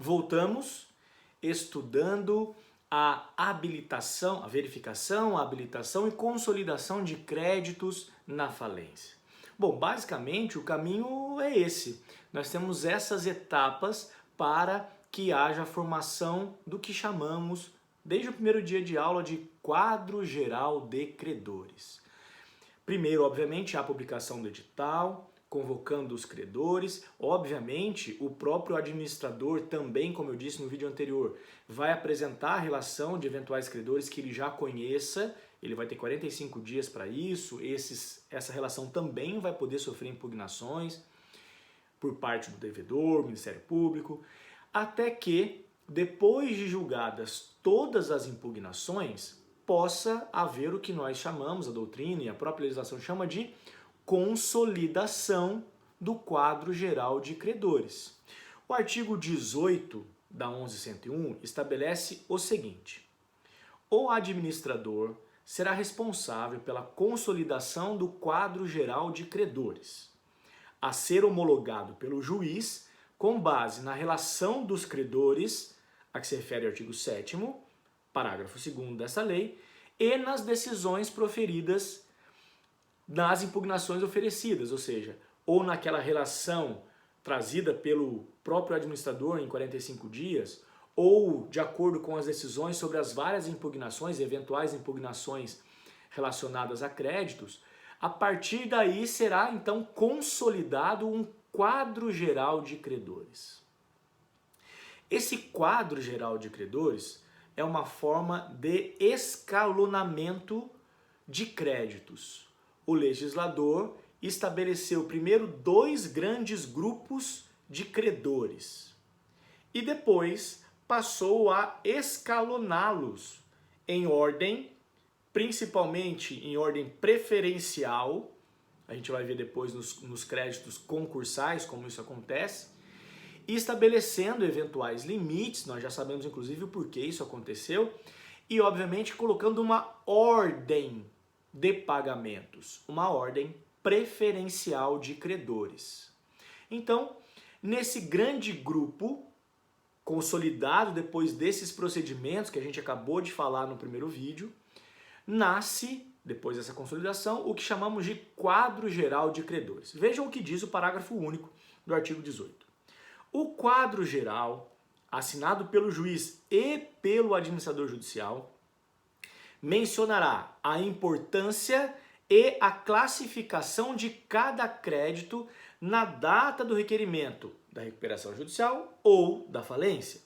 Voltamos estudando a habilitação, a verificação, a habilitação e consolidação de créditos na falência. Bom, basicamente o caminho é esse. Nós temos essas etapas para que haja a formação do que chamamos, desde o primeiro dia de aula, de quadro geral de credores. Primeiro, obviamente, a publicação do edital, convocando os credores. Obviamente, o próprio administrador também, como eu disse no vídeo anterior, vai apresentar a relação de eventuais credores que ele já conheça. Ele vai ter 45 dias para isso. Essa relação também vai poder sofrer impugnações por parte do devedor, Ministério Público, até que, depois de julgadas todas as impugnações, possa haver o que nós chamamos, a doutrina e a própria legislação chama de consolidação do quadro geral de credores. O artigo 18 da 11.101 estabelece o seguinte: o administrador será responsável pela consolidação do quadro geral de credores, a ser homologado pelo juiz com base na relação dos credores, a que se refere ao artigo 7º, parágrafo 2º dessa lei, e nas decisões proferidas nas impugnações oferecidas, ou seja, ou naquela relação trazida pelo próprio administrador em 45 dias, ou de acordo com as decisões sobre as várias impugnações, eventuais impugnações relacionadas a créditos. A partir daí será então consolidado um quadro geral de credores. Esse quadro geral de credores é uma forma de escalonamento de créditos. O legislador estabeleceu primeiro 2 grandes grupos de credores e depois passou a escaloná-los em ordem, principalmente em ordem preferencial. A gente vai ver depois nos créditos concursais como isso acontece, e estabelecendo eventuais limites. Nós já sabemos inclusive o porquê isso aconteceu, e obviamente colocando uma ordem de pagamentos, uma ordem preferencial de credores. Então, nesse grande grupo, consolidado depois desses procedimentos que a gente acabou de falar no primeiro vídeo, nasce, depois dessa consolidação, o que chamamos de quadro geral de credores. Vejam o que diz o parágrafo único do artigo 18. O quadro geral, assinado pelo juiz e pelo administrador judicial, mencionará a importância e a classificação de cada crédito na data do requerimento da recuperação judicial ou da falência.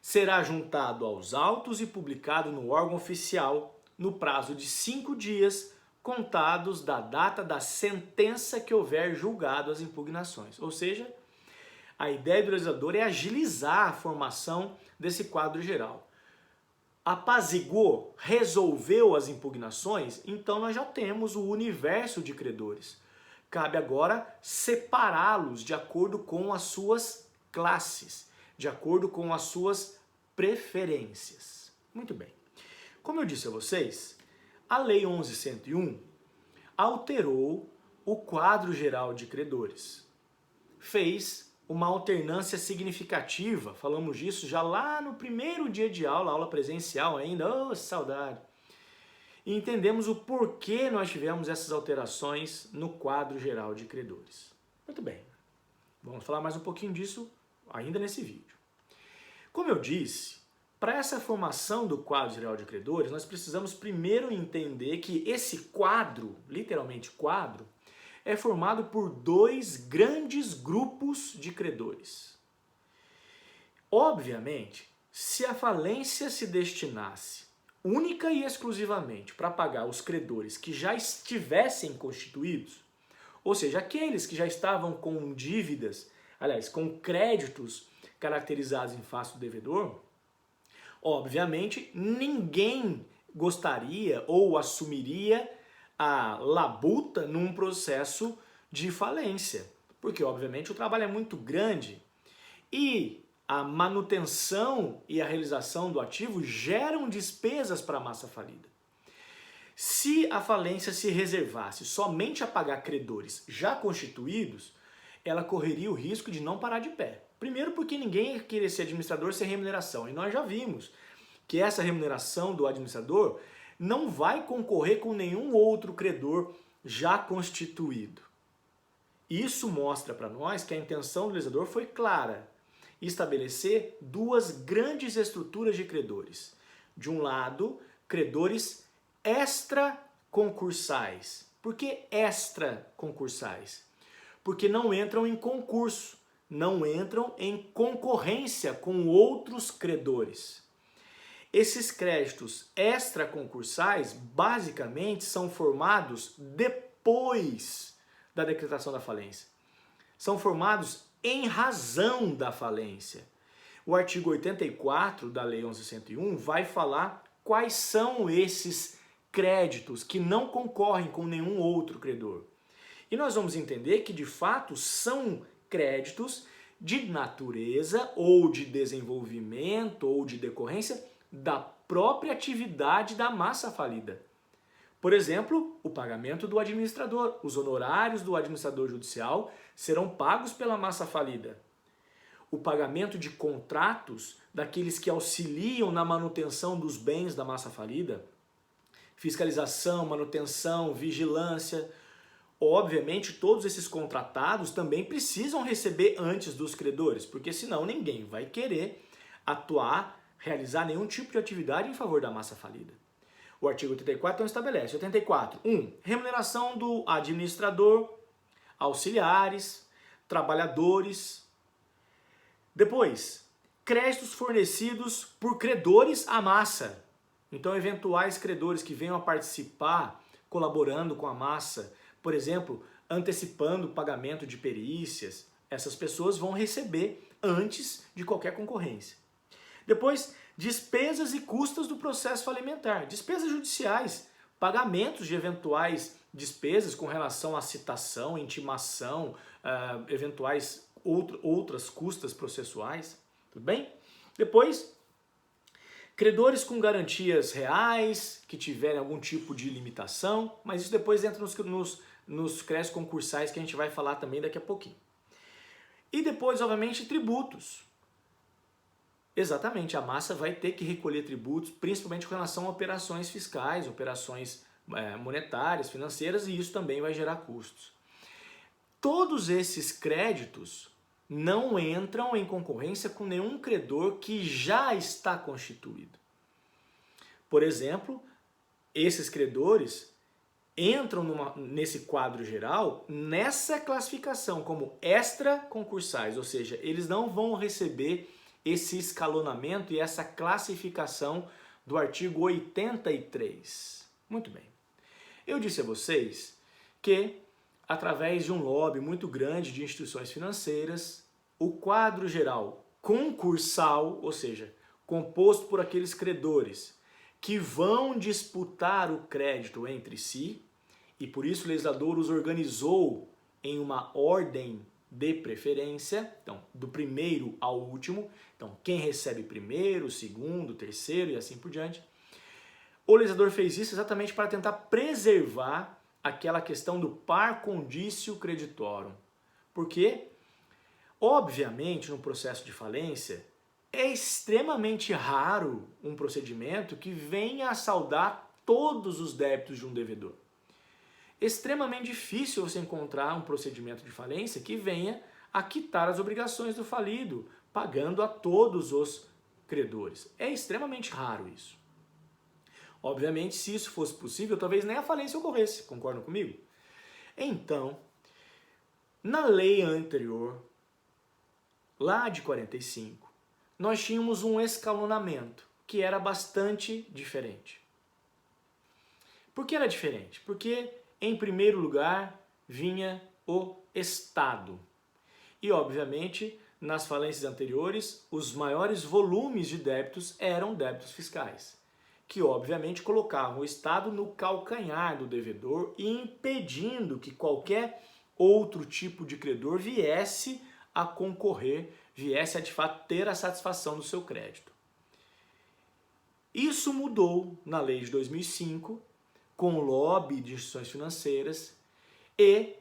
Será juntado aos autos e publicado no órgão oficial no prazo de 5 dias, contados da data da sentença que houver julgado as impugnações. Ou seja, a ideia do legislador é agilizar a formação desse quadro geral. Apaziguou, resolveu as impugnações, então nós já temos o universo de credores. Cabe agora separá-los de acordo com as suas classes, de acordo com as suas preferências. Muito bem. Como eu disse a vocês, a Lei 11.101 alterou o quadro geral de credores. Fez uma alternância significativa, falamos disso já lá no primeiro dia de aula, aula presencial ainda, oh, saudade. E entendemos o porquê nós tivemos essas alterações no quadro geral de credores. Muito bem, vamos falar mais um pouquinho disso ainda nesse vídeo. Como eu disse, para essa formação do quadro geral de credores, nós precisamos primeiro entender que esse quadro, literalmente quadro, é formado por 2 grandes grupos de credores. Obviamente, se a falência se destinasse única e exclusivamente para pagar os credores que já estivessem constituídos, ou seja, aqueles que já estavam com dívidas, aliás, com créditos caracterizados em face do devedor, obviamente ninguém gostaria ou assumiria a labuta num processo de falência, porque obviamente o trabalho é muito grande e a manutenção e a realização do ativo geram despesas para a massa falida. Se a falência se reservasse somente a pagar credores já constituídos, ela correria o risco de não parar de pé. Primeiro porque ninguém ia querer ser administrador sem remuneração. E nós já vimos que essa remuneração do administrador não vai concorrer com nenhum outro credor já constituído. Isso mostra para nós que a intenção do legislador foi clara: estabelecer duas grandes estruturas de credores. De um lado, credores extraconcursais. Por que extraconcursais? Porque não entram em concurso, não entram em concorrência com outros credores. Esses créditos extraconcursais, basicamente, são formados depois da decretação da falência. São formados em razão da falência. O artigo 84 da Lei 11.101 vai falar quais são esses créditos que não concorrem com nenhum outro credor. E nós vamos entender que, de fato, são créditos de natureza ou de desenvolvimento ou de decorrência da própria atividade da massa falida. Por exemplo, o pagamento do administrador. Os honorários do administrador judicial serão pagos pela massa falida. O pagamento de contratos daqueles que auxiliam na manutenção dos bens da massa falida. Fiscalização, manutenção, vigilância. Obviamente, todos esses contratados também precisam receber antes dos credores, porque senão ninguém vai querer atuar, realizar nenhum tipo de atividade em favor da massa falida. O artigo 84 então estabelece: 84. 1. Remuneração do administrador, auxiliares, trabalhadores. Depois, créditos fornecidos por credores à massa. Então, eventuais credores que venham a participar, colaborando com a massa, por exemplo, antecipando o pagamento de perícias, essas pessoas vão receber antes de qualquer concorrência. Depois, despesas e custas do processo falimentar, despesas judiciais, pagamentos de eventuais despesas com relação à citação, intimação, eventuais outras custas processuais, tudo bem? Depois, credores com garantias reais, que tiverem algum tipo de limitação, mas isso depois entra nos créditos concursais que a gente vai falar também daqui a pouquinho. E depois, obviamente, tributos. Exatamente, a massa vai ter que recolher tributos, principalmente com relação a operações fiscais, operações monetárias, financeiras, e isso também vai gerar custos. Todos esses créditos não entram em concorrência com nenhum credor que já está constituído. Por exemplo, esses credores entram nesse quadro geral, nessa classificação como extraconcursais, ou seja, eles não vão receber esse escalonamento e essa classificação do artigo 83. Muito bem. Eu disse a vocês que, através de um lobby muito grande de instituições financeiras, o quadro geral concursal, ou seja, composto por aqueles credores que vão disputar o crédito entre si, e por isso o legislador os organizou em uma ordem de preferência, então do primeiro ao último, então quem recebe primeiro, segundo, terceiro e assim por diante. O legislador fez isso exatamente para tentar preservar aquela questão do par condicio creditorum. Porque, obviamente, no processo de falência, é extremamente raro um procedimento que venha a saldar todos os débitos de um devedor. Extremamente difícil você encontrar um procedimento de falência que venha a quitar as obrigações do falido, pagando a todos os credores. É extremamente raro isso. Obviamente, se isso fosse possível, talvez nem a falência ocorresse, concordam comigo? Então, na lei anterior, lá de 45, nós tínhamos um escalonamento que era bastante diferente. Por que era diferente? Porque, em primeiro lugar, vinha o Estado. E, obviamente, nas falências anteriores, os maiores volumes de débitos eram débitos fiscais, que, obviamente, colocavam o Estado no calcanhar do devedor e impedindo que qualquer outro tipo de credor viesse a concorrer, viesse a, de fato, ter a satisfação do seu crédito. Isso mudou na lei de 2005, com o lobby de instituições financeiras, e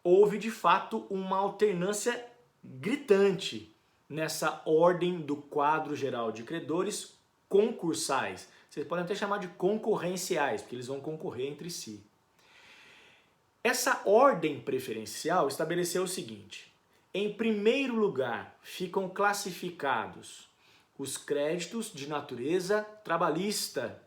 houve, de fato, uma alternância gritante nessa ordem do quadro geral de credores concursais. Vocês podem até chamar de concorrenciais, porque eles vão concorrer entre si. Essa ordem preferencial estabeleceu o seguinte: em primeiro lugar ficam classificados os créditos de natureza trabalhista,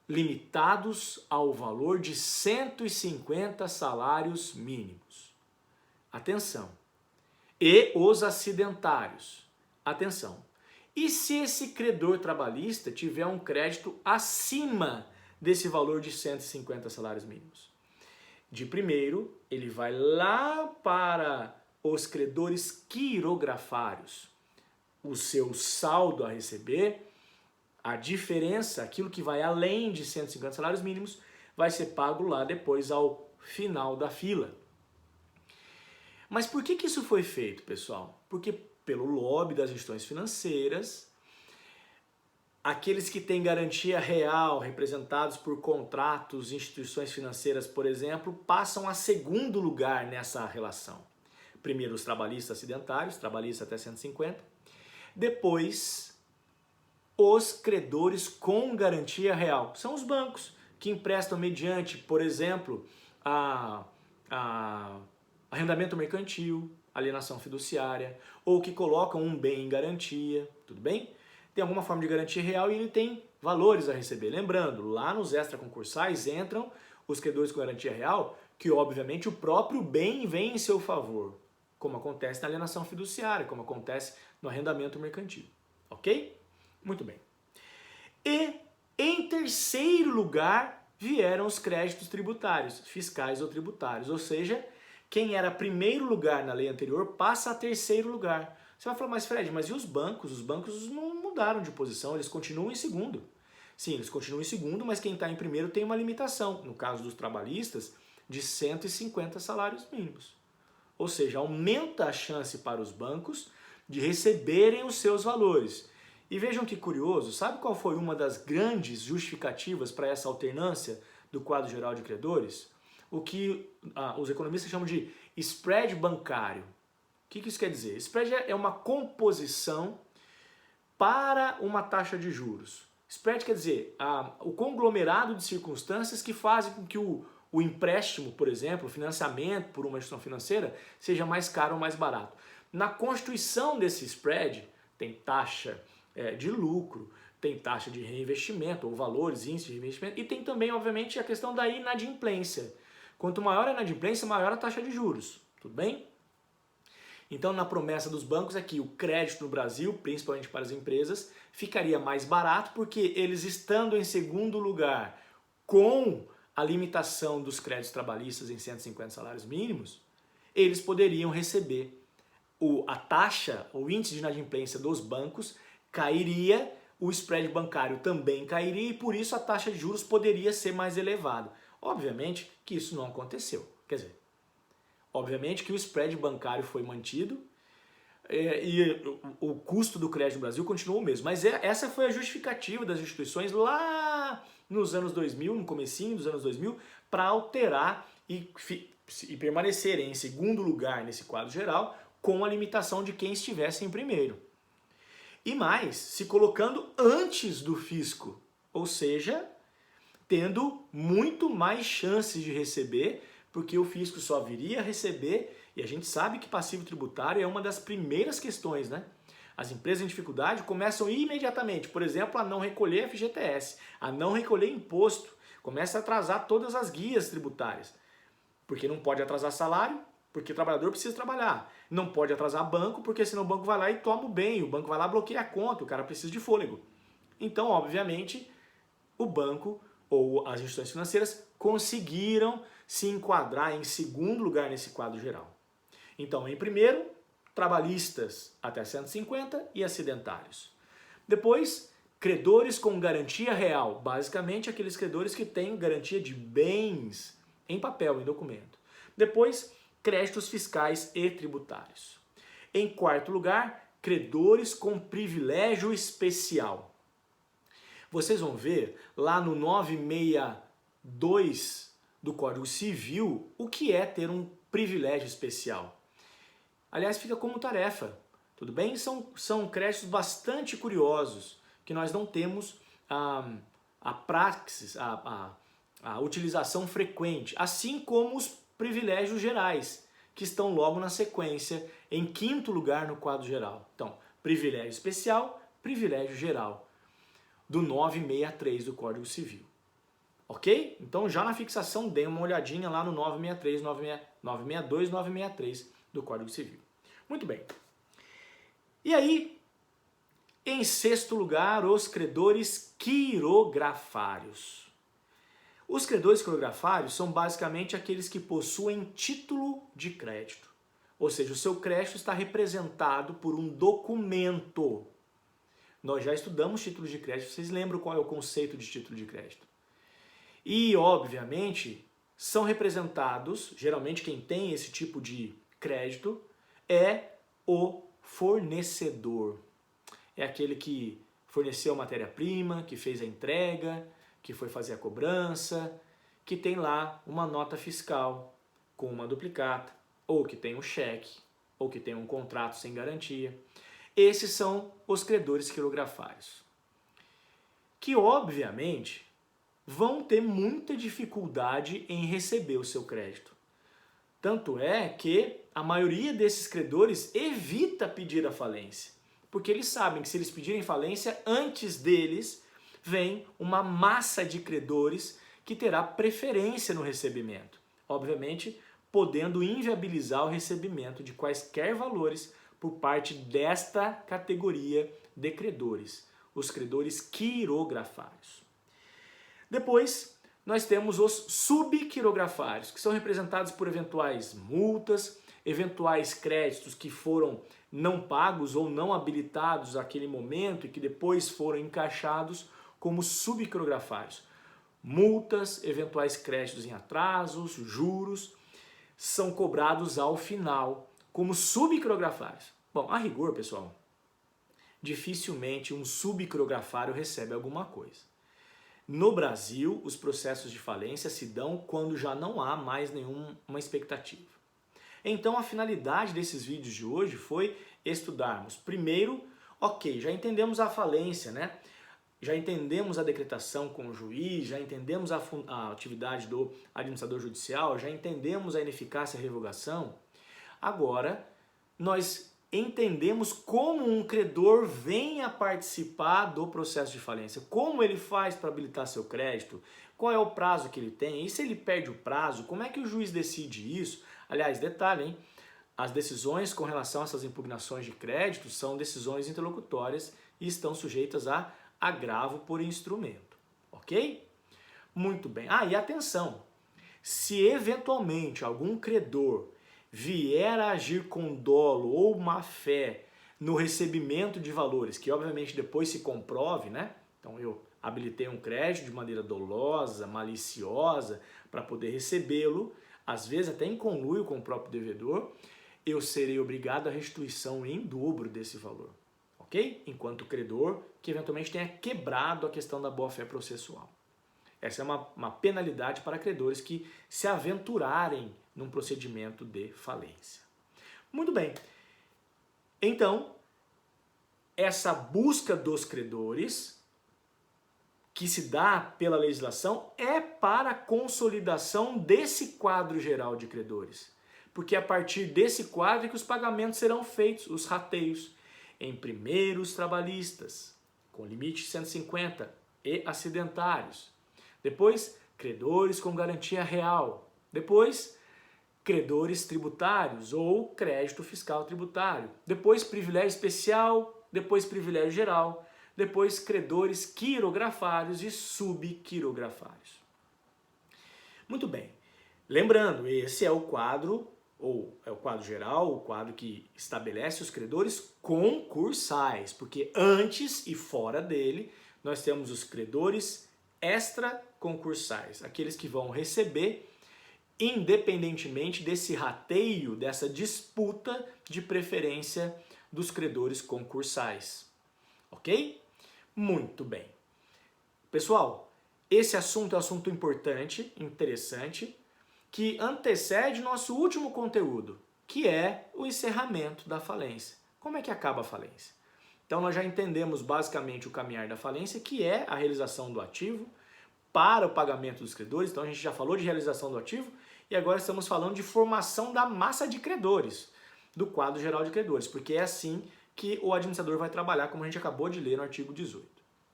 limitados ao valor de 150 salários mínimos. Atenção! E os acidentários. Atenção! E se esse credor trabalhista tiver um crédito acima desse valor de 150 salários mínimos? De primeiro, ele vai lá para os credores quirografários. O seu saldo a receber, a diferença, aquilo que vai além de 150 salários mínimos, vai ser pago lá depois ao final da fila. Mas por que isso foi feito, pessoal? Porque pelo lobby das instituições financeiras, aqueles que têm garantia real, representados por contratos, instituições financeiras, por exemplo, passam a segundo lugar nessa relação. Primeiro os trabalhistas acidentários, trabalhista até 150. Depois, os credores com garantia real. São os bancos que emprestam mediante, por exemplo, arrendamento mercantil, alienação fiduciária, ou que colocam um bem em garantia, tudo bem? Tem alguma forma de garantia real e ele tem valores a receber. Lembrando, lá nos extraconcursais entram os credores com garantia real, que obviamente o próprio bem vem em seu favor, como acontece na alienação fiduciária, como acontece no arrendamento mercantil. Ok? Muito bem. E em terceiro lugar vieram os créditos tributários, fiscais ou tributários, ou seja, quem era primeiro lugar na lei anterior passa a terceiro lugar. Você vai falar, mas Fred, mas e os bancos? Os bancos não mudaram de posição, eles continuam em segundo. Sim, eles continuam em segundo, mas quem está em primeiro tem uma limitação, no caso dos trabalhistas, de 150 salários mínimos. Ou seja, aumenta a chance para os bancos de receberem os seus valores. E vejam que curioso, sabe qual foi uma das grandes justificativas para essa alternância do quadro geral de credores? O que os economistas chamam de spread bancário. O que isso quer dizer? Spread é uma composição para uma taxa de juros. Spread quer dizer o conglomerado de circunstâncias que fazem com que o empréstimo, por exemplo, o financiamento por uma instituição financeira, seja mais caro ou mais barato. Na constituição desse spread, tem taxa de lucro, tem taxa de reinvestimento, ou valores, índice de reinvestimento, e tem também, obviamente, a questão da inadimplência. Quanto maior a inadimplência, maior a taxa de juros. Tudo bem? Então, na promessa dos bancos é que o crédito no Brasil, principalmente para as empresas, ficaria mais barato porque eles estando em segundo lugar com a limitação dos créditos trabalhistas em 150 salários mínimos, eles poderiam receber a taxa, o índice de inadimplência dos bancos cairia, o spread bancário também cairia e por isso a taxa de juros poderia ser mais elevada. Obviamente que isso não aconteceu. Quer dizer, obviamente que o spread bancário foi mantido e o custo do crédito no Brasil continuou o mesmo. Mas essa foi a justificativa das instituições lá nos anos 2000, no comecinho dos anos 2000, para alterar e permanecerem em segundo lugar nesse quadro geral com a limitação de quem estivesse em primeiro. E mais, se colocando antes do fisco, ou seja, tendo muito mais chances de receber, porque o fisco só viria a receber, e a gente sabe que passivo tributário é uma das primeiras questões, né? As empresas em dificuldade começam imediatamente, por exemplo, a não recolher FGTS, a não recolher imposto, começa a atrasar todas as guias tributárias, porque não pode atrasar salário, porque o trabalhador precisa trabalhar. Não pode atrasar banco, porque senão o banco vai lá e toma o bem, o banco vai lá e bloqueia a conta, o cara precisa de fôlego. Então, obviamente, o banco ou as instituições financeiras conseguiram se enquadrar em segundo lugar nesse quadro geral. Então, em primeiro, trabalhistas até 150 e acidentários. Depois, credores com garantia real, basicamente aqueles credores que têm garantia de bens em papel, em documento. Depois, créditos fiscais e tributários. Em quarto lugar, credores com privilégio especial. Vocês vão ver lá no 962 do Código Civil o que é ter um privilégio especial. Aliás, fica como tarefa. tudo bem? São créditos bastante curiosos, que nós não temos a praxis, a utilização frequente, assim como os privilégios gerais, que estão logo na sequência, em quinto lugar no quadro geral. Então, privilégio especial, privilégio geral, do 963 do Código Civil. Ok? Então, já na fixação, dê uma olhadinha lá no 963, 962, 963 do Código Civil. Muito bem. E aí, em sexto lugar, os credores quirografários. Os credores quirografários são basicamente aqueles que possuem título de crédito. Ou seja, o seu crédito está representado por um documento. Nós já estudamos títulos de crédito, vocês lembram qual é o conceito de título de crédito? E, obviamente, são representados, geralmente quem tem esse tipo de crédito é o fornecedor. É aquele que forneceu a matéria-prima, que fez a entrega, que foi fazer a cobrança, que tem lá uma nota fiscal com uma duplicata, ou que tem um cheque, ou que tem um contrato sem garantia. Esses são os credores quirografários, que obviamente vão ter muita dificuldade em receber o seu crédito. Tanto é que a maioria desses credores evita pedir a falência, porque eles sabem que se eles pedirem falência, antes deles vem uma massa de credores que terá preferência no recebimento. Obviamente, podendo inviabilizar o recebimento de quaisquer valores por parte desta categoria de credores, os credores quirografários. Depois, nós temos os subquirografários, que são representados por eventuais multas, eventuais créditos que foram não pagos ou não habilitados naquele momento e que depois foram encaixados como subquirografários. Multas, eventuais créditos em atrasos, juros, são cobrados ao final como subquirografários. Bom, a rigor, pessoal, dificilmente um subquirografário recebe alguma coisa. No Brasil, os processos de falência se dão quando já não há mais nenhuma expectativa. Então, a finalidade desses vídeos de hoje foi estudarmos, primeiro, ok, já entendemos a falência, né? Já entendemos a decretação com o juiz, já entendemos a atividade do administrador judicial, já entendemos a ineficácia e a revogação. Agora, nós entendemos como um credor vem a participar do processo de falência, como ele faz para habilitar seu crédito, qual é o prazo que ele tem, e se ele perde o prazo, como é que o juiz decide isso? Aliás, detalhe, hein? As decisões com relação a essas impugnações de crédito são decisões interlocutórias e estão sujeitas a agravo por instrumento, ok? Muito bem. E atenção, se eventualmente algum credor vier a agir com dolo ou má fé no recebimento de valores, que obviamente depois se comprove, né? Então eu habilitei um crédito de maneira dolosa, maliciosa, para poder recebê-lo, às vezes até em conluio com o próprio devedor, eu serei obrigado à restituição em dobro desse valor, ok? Enquanto credor que eventualmente tenha quebrado a questão da boa-fé processual. Essa é uma penalidade para credores que se aventurarem num procedimento de falência. Muito bem. Então, essa busca dos credores, que se dá pela legislação, é para a consolidação desse quadro geral de credores. Porque é a partir desse quadro que os pagamentos serão feitos, os rateios, em primeiros trabalhistas, com limite de 150, e acidentários. Depois, credores com garantia real. Depois, credores tributários ou crédito fiscal tributário. Depois, privilégio especial. Depois, privilégio geral. Depois, credores quirografários e subquirografários. Muito bem. Lembrando, esse é o quadro, ou é o quadro geral, o quadro que estabelece os credores concursais, porque antes e fora dele, nós temos os credores extraconcursais, aqueles que vão receber independentemente desse rateio, dessa disputa de preferência dos credores concursais. Ok? Muito bem. Pessoal, esse assunto é um assunto importante, interessante, que antecede nosso último conteúdo, que é o encerramento da falência. Como é que acaba a falência? Então nós já entendemos basicamente o caminhar da falência, que é a realização do ativo para o pagamento dos credores. Então a gente já falou de realização do ativo e agora estamos falando de formação da massa de credores, do quadro geral de credores, porque é assim que o administrador vai trabalhar, como a gente acabou de ler no artigo 18.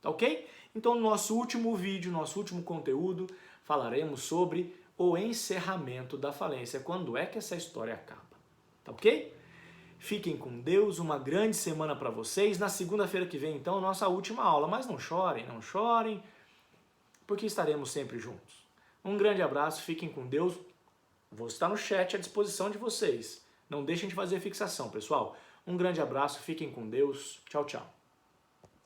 Tá ok? Então no nosso último vídeo, nosso último conteúdo, falaremos sobre o encerramento da falência, quando é que essa história acaba. Tá ok? Fiquem com Deus, uma grande semana para vocês. Na segunda-feira que vem, então, nossa última aula. Mas não chorem, porque estaremos sempre juntos. Um grande abraço, fiquem com Deus. Vou estar no chat à disposição de vocês. Não deixem de fazer fixação, pessoal. Um grande abraço, fiquem com Deus. Tchau, tchau.